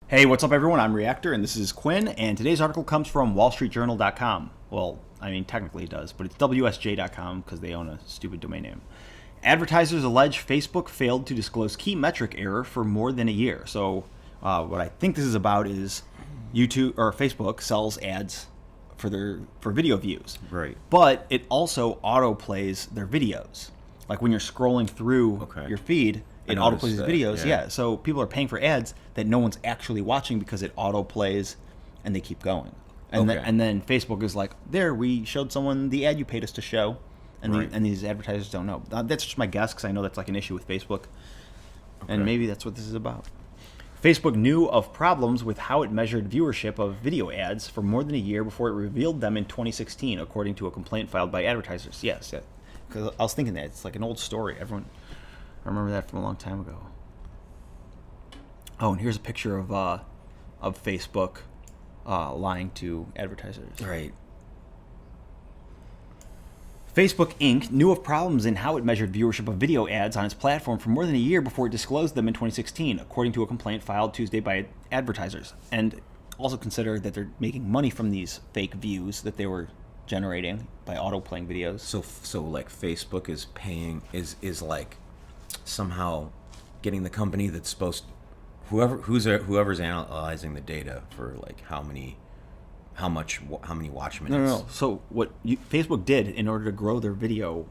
Hey, what's up, everyone? I'm Reactor, and this is Quinn, and today's article comes from WallStreetJournal.com. Well, I mean, technically it does, but it's WSJ.com because they own a stupid domain name. Advertisers allege Facebook failed to disclose key metric error for more than a year. So, what I think this is about is YouTube or Facebook sells ads for video views, Right. but it also autoplays their videos. Like when you're scrolling through your feed, it autoplays these videos. Yeah. So people are paying for ads that no one's actually watching because it autoplays and they keep going. And then Facebook is like, there, we showed someone the ad you paid us to show. And these advertisers don't know. That's just my guess because I know that's like an issue with Facebook. And maybe that's what this is about. Facebook knew of problems with how it measured viewership of video ads for more than a year before it revealed them in 2016, according to a complaint filed by advertisers. Yes, because I was thinking that. It's like an old story. I remember that from a long time ago. Oh, and here's a picture of Facebook lying to advertisers. Right. Facebook Inc. knew of problems in how it measured viewership of video ads on its platform for more than a year before it disclosed them in 2016, according to a complaint filed Tuesday by advertisers. And also consider that they're making money from these fake views that they were generating by autoplaying videos. So like Facebook is paying is like somehow getting the company that's supposed whoever's analyzing the data for like how many watch minutes. No. So what Facebook did in order to grow their video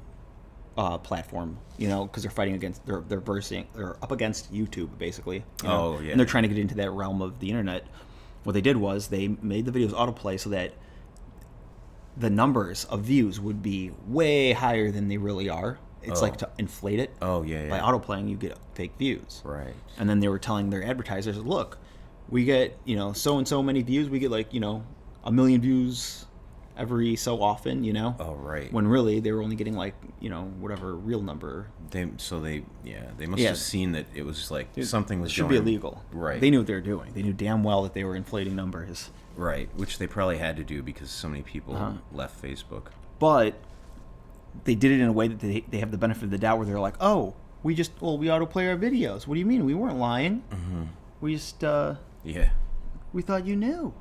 platform, because they're fighting against, they're up against YouTube basically. And they're trying to get into that realm of the internet. What they did was they made the videos autoplay so that the numbers of views would be way higher than they really are. It's like to inflate it. By autoplaying, you get fake views. Right. And then they were telling their advertisers, look, we get, so and so many views. We get like, 1 million views every so often, Oh, right. When really they were only getting like, whatever real number. They must have seen that it was like something was should be illegal. Right. They knew what they were doing. They knew damn well that they were inflating numbers. Right. Which they probably had to do because so many people left Facebook. But they did it in a way that they have the benefit of the doubt where they're like, oh, we autoplay our videos. What do you mean? We weren't lying. Mm-hmm. We just, we thought you knew.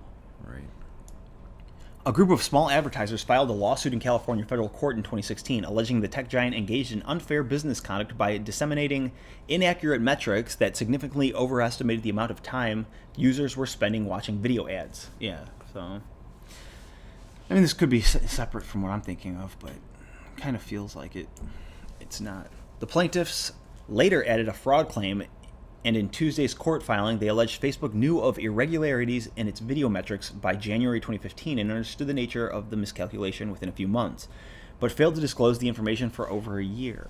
Right. A group of small advertisers filed a lawsuit in California federal court in 2016, alleging the tech giant engaged in unfair business conduct by disseminating inaccurate metrics that significantly overestimated the amount of time users were spending watching video ads. Yeah, so I mean, this could be separate from what I'm thinking of, but it kind of feels like it's not. The plaintiffs later added a fraud claim, and in Tuesday's court filing, they alleged Facebook knew of irregularities in its video metrics by January 2015 and understood the nature of the miscalculation within a few months, but failed to disclose the information for over a year.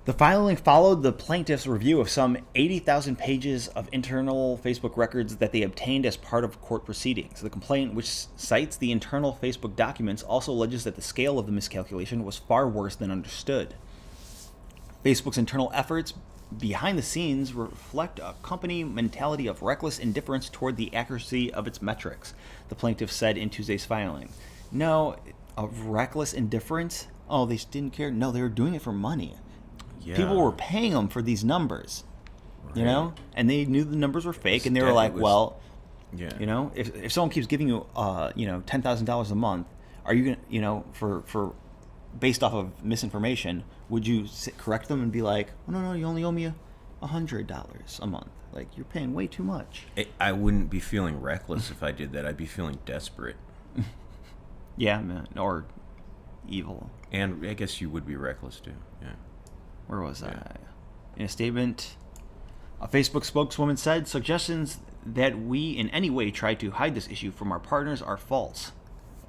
The filing followed the plaintiff's review of some 80,000 pages of internal Facebook records that they obtained as part of court proceedings. The complaint, which cites the internal Facebook documents, also alleges that the scale of the miscalculation was far worse than understood. Facebook's internal efforts behind the scenes reflect a company mentality of reckless indifference toward the accuracy of its metrics, the plaintiff said in Tuesday's filing. No, of reckless indifference? Oh, they didn't care? No, they were doing it for money. Yeah. People were paying them for these numbers, and they knew the numbers were fake, and they were like, if someone keeps giving you, $10,000 a month, are you gonna, for based off of misinformation, would you correct them and be like, oh, no, you only owe me $100 a month? Like, you're paying way too much. I wouldn't be feeling reckless if I did that. I'd be feeling desperate. Yeah, man, or evil. And I guess you would be reckless too. Yeah. Where was I? In a statement, a Facebook spokeswoman said, suggestions that we in any way try to hide this issue from our partners are false.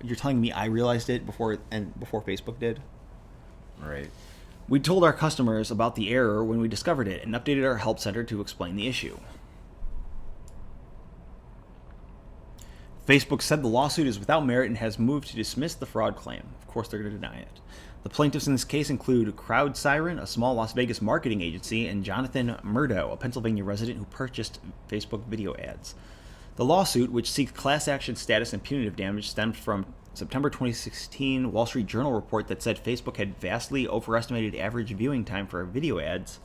You're telling me I realized it before Facebook did? Right. We told our customers about the error when we discovered it and updated our help center to explain the issue. Facebook said the lawsuit is without merit and has moved to dismiss the fraud claim. Of course, they're going to deny it. The plaintiffs in this case include Crowd Siren, a small Las Vegas marketing agency, and Jonathan Murdo, a Pennsylvania resident who purchased Facebook video ads. The lawsuit, which seeks class action status and punitive damage, stemmed from September 2016 Wall Street Journal report that said Facebook had vastly overestimated average viewing time for video ads.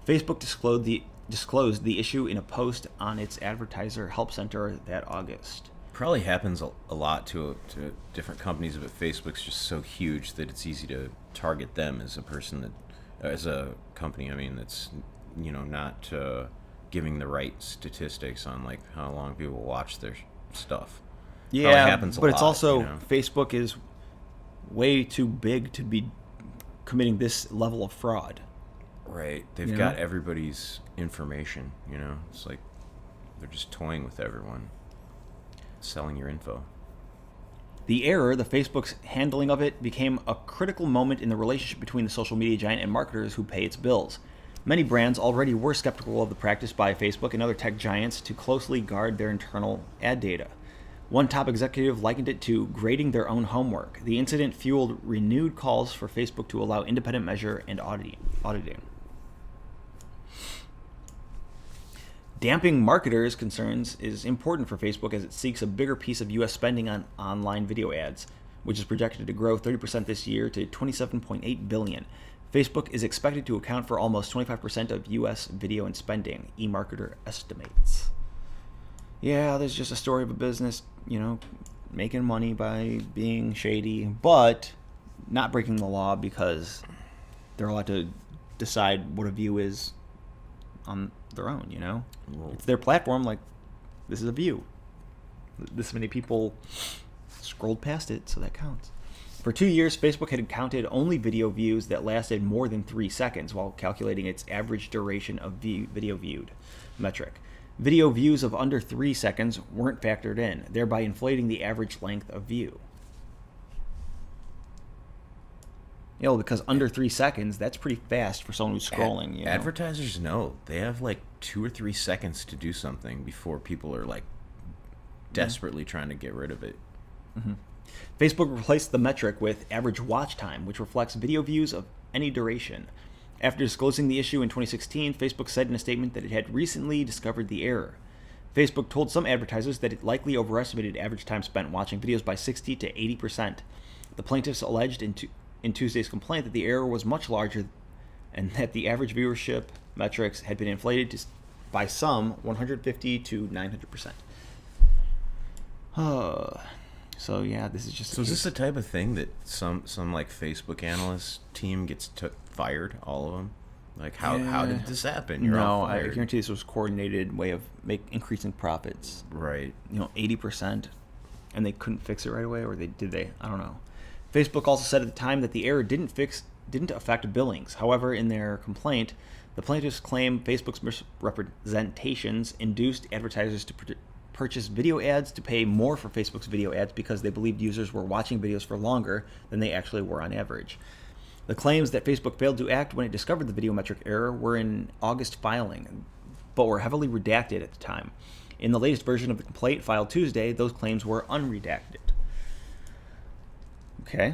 Facebook disclosed the issue in a post on its advertiser help center that August. Probably happens a lot to different companies, but Facebook's just so huge that it's easy to target them as a company. I mean, that's not giving the right statistics on like how long people watch their stuff. Yeah, happens but it's also Facebook is way too big to be committing this level of fraud. Right. They've got everybody's information, It's like they're just toying with everyone, selling your info. The error, the Facebook's handling of it, became a critical moment in the relationship between the social media giant and marketers who pay its bills. Many brands already were skeptical of the practice by Facebook and other tech giants to closely guard their internal ad data. One top executive likened it to grading their own homework. The incident fueled renewed calls for Facebook to allow independent measure and auditing. Damping marketers' concerns is important for Facebook as it seeks a bigger piece of U.S. spending on online video ads, which is projected to grow 30% this year to $27.8 billion. Facebook is expected to account for almost 25% of U.S. video and spending, eMarketer estimates. Yeah, there's just a story of a business, making money by being shady, but not breaking the law because they're allowed to decide what a view is on their own, Well, it's their platform, like, this is a view. This many people scrolled past it, so that counts. For 2 years, Facebook had counted only video views that lasted more than 3 seconds while calculating its average duration of video viewed metric. Video views of under 3 seconds weren't factored in, thereby inflating the average length of view. Because under 3 seconds, that's pretty fast for someone who's scrolling. Advertisers know. They have like 2 or 3 seconds to do something before people are like desperately trying to get rid of it. Mm-hmm. Facebook replaced the metric with average watch time, which reflects video views of any duration. After disclosing the issue in 2016, Facebook said in a statement that it had recently discovered the error. Facebook told some advertisers that it likely overestimated average time spent watching videos by 60 to 80%. The plaintiffs alleged in Tuesday's complaint that the error was much larger and that the average viewership metrics had been inflated by some 150 to 900%. So yeah, this is just. So is this the type of thing that some like Facebook analyst team gets fired? All of them? Like how did this happen? You're all fired. I guarantee this was a coordinated way of increasing profits. Right. 80%, and they couldn't fix it right away, or did they? I don't know. Facebook also said at the time that the error didn't affect billings. However, in their complaint, the plaintiffs claim Facebook's misrepresentations induced advertisers to purchase video ads to pay more for Facebook's video ads because they believed users were watching videos for longer than they actually were on average. The claims that Facebook failed to act when it discovered the video metric error were in August filing, but were heavily redacted at the time. In the latest version of the complaint filed Tuesday, those claims were unredacted. Okay.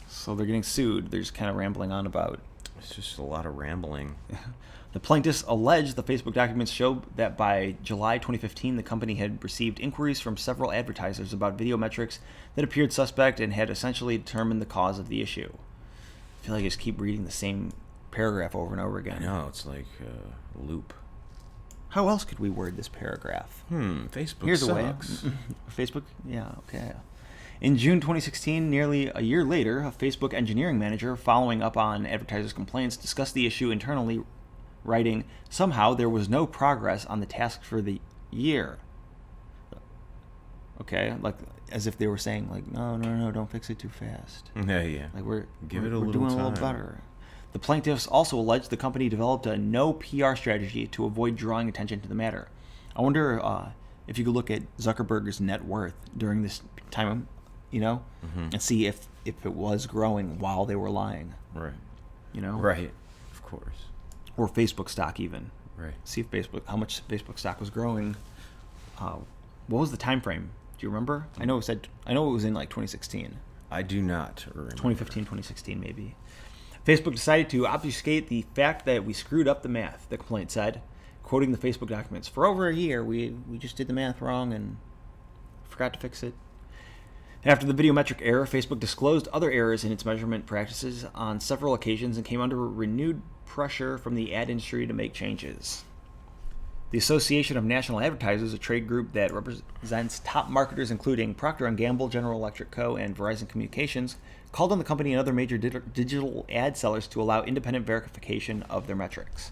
So they're getting sued. They're just kind of rambling on about. It's just a lot of rambling. The plaintiffs allege the Facebook documents show that by July 2015, the company had received inquiries from several advertisers about video metrics that appeared suspect and had essentially determined the cause of the issue. I feel like I just keep reading the same paragraph over and over again. I know, it's like a loop. How else could we word this paragraph? Facebook sucks. Facebook? Yeah, okay. In June 2016, nearly a year later, a Facebook engineering manager, following up on advertisers' complaints, discussed the issue internally, writing, "Somehow there was no progress on the task for the year." Okay, like as if they were saying, like, no, don't fix it too fast. Yeah. Like we're doing a little better. The plaintiffs also alleged the company developed a no PR strategy to avoid drawing attention to the matter. I wonder if you could look at Zuckerberg's net worth during this time, and see if it was growing while they were lying. Right. Right. Of course. Or Facebook stock even. Right. See if how much Facebook stock was growing. What was the time frame? Do you remember? I know it was in like 2016. I do not remember. 2015, 2016 maybe. Facebook decided to obfuscate the fact that we screwed up the math, the complaint said, quoting the Facebook documents. For over a year, we just did the math wrong, and forgot to fix it. After the videometric error, Facebook disclosed other errors in its measurement practices on several occasions and came under renewed pressure from the ad industry to make changes. The Association of National Advertisers, a trade group that represents top marketers including Procter & Gamble, General Electric Co., and Verizon Communications, called on the company and other major digital ad sellers to allow independent verification of their metrics.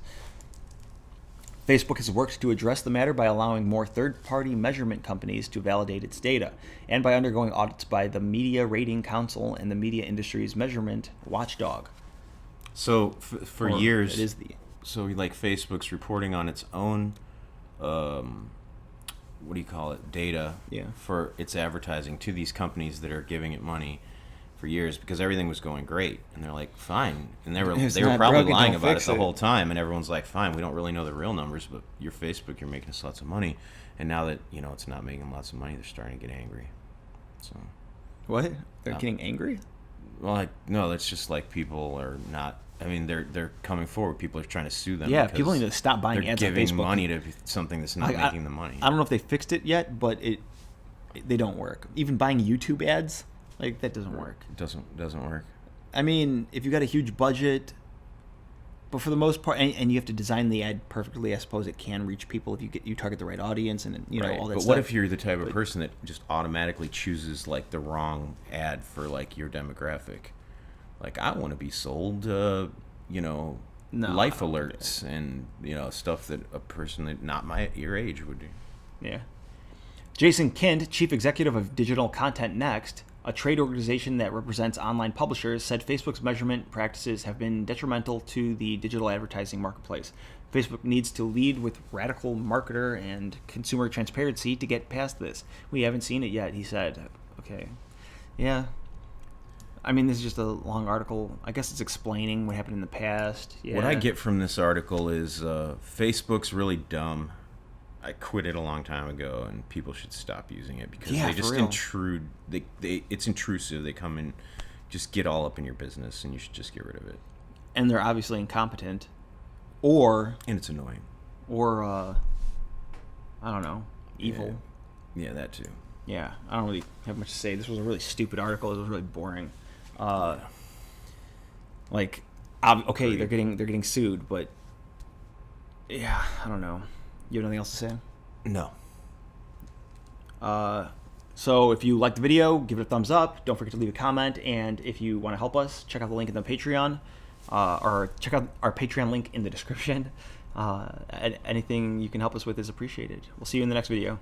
Facebook has worked to address the matter by allowing more third-party measurement companies to validate its data, and by undergoing audits by the Media Rating Council and the media industry's measurement watchdog. So for years, it is so like Facebook's reporting on its own, data for its advertising to these companies that are giving it money for years, because everything was going great, and they're like, fine, and they were probably lying about it the whole time, and everyone's like, fine, we don't really know the real numbers, but you're Facebook, you're making us lots of money, and now that it's not making them lots of money, they're starting to get angry. So what? They're getting angry? Well, no, it's just like people are not. I mean, they're coming forward. People are trying to sue them. Yeah, people need to stop buying ads on Facebook. They're giving money to something that's not making them money. I don't know if they fixed it yet, but they don't work. Even buying YouTube ads. Like, that doesn't work. It doesn't work. I mean, if you got a huge budget, but for the most part, and you have to design the ad perfectly, I suppose it can reach people if you target the right audience and all that but stuff. What if you're the type of person that just automatically chooses like the wrong ad for like your demographic? Like, I want to be sold, life alerts and stuff that a person that not your age would do. Yeah. Jason Kind, chief executive of Digital Content Next, a trade organization that represents online publishers, said Facebook's measurement practices have been detrimental to the digital advertising marketplace. Facebook needs to lead with radical marketer and consumer transparency to get past this. We haven't seen it yet, he said. Okay. Yeah. I mean, this is just a long article. I guess it's explaining what happened in the past. Yeah. What I get from this article is Facebook's really dumb. I quit it a long time ago, and people should stop using it because they just intrude. It's intrusive. They come and just get all up in your business, and you should just get rid of it. And they're obviously incompetent, and it's annoying, or I don't know, evil. Yeah, that too. Yeah, I don't really have much to say. This was a really stupid article. It was really boring. They're getting sued, but yeah, I don't know. You have anything else to say? No. So if you like the video, give it a thumbs up. Don't forget to leave a comment. And if you want to help us, check out the link in the Patreon, or check out our Patreon link in the description. Anything you can help us with is appreciated. We'll see you in the next video.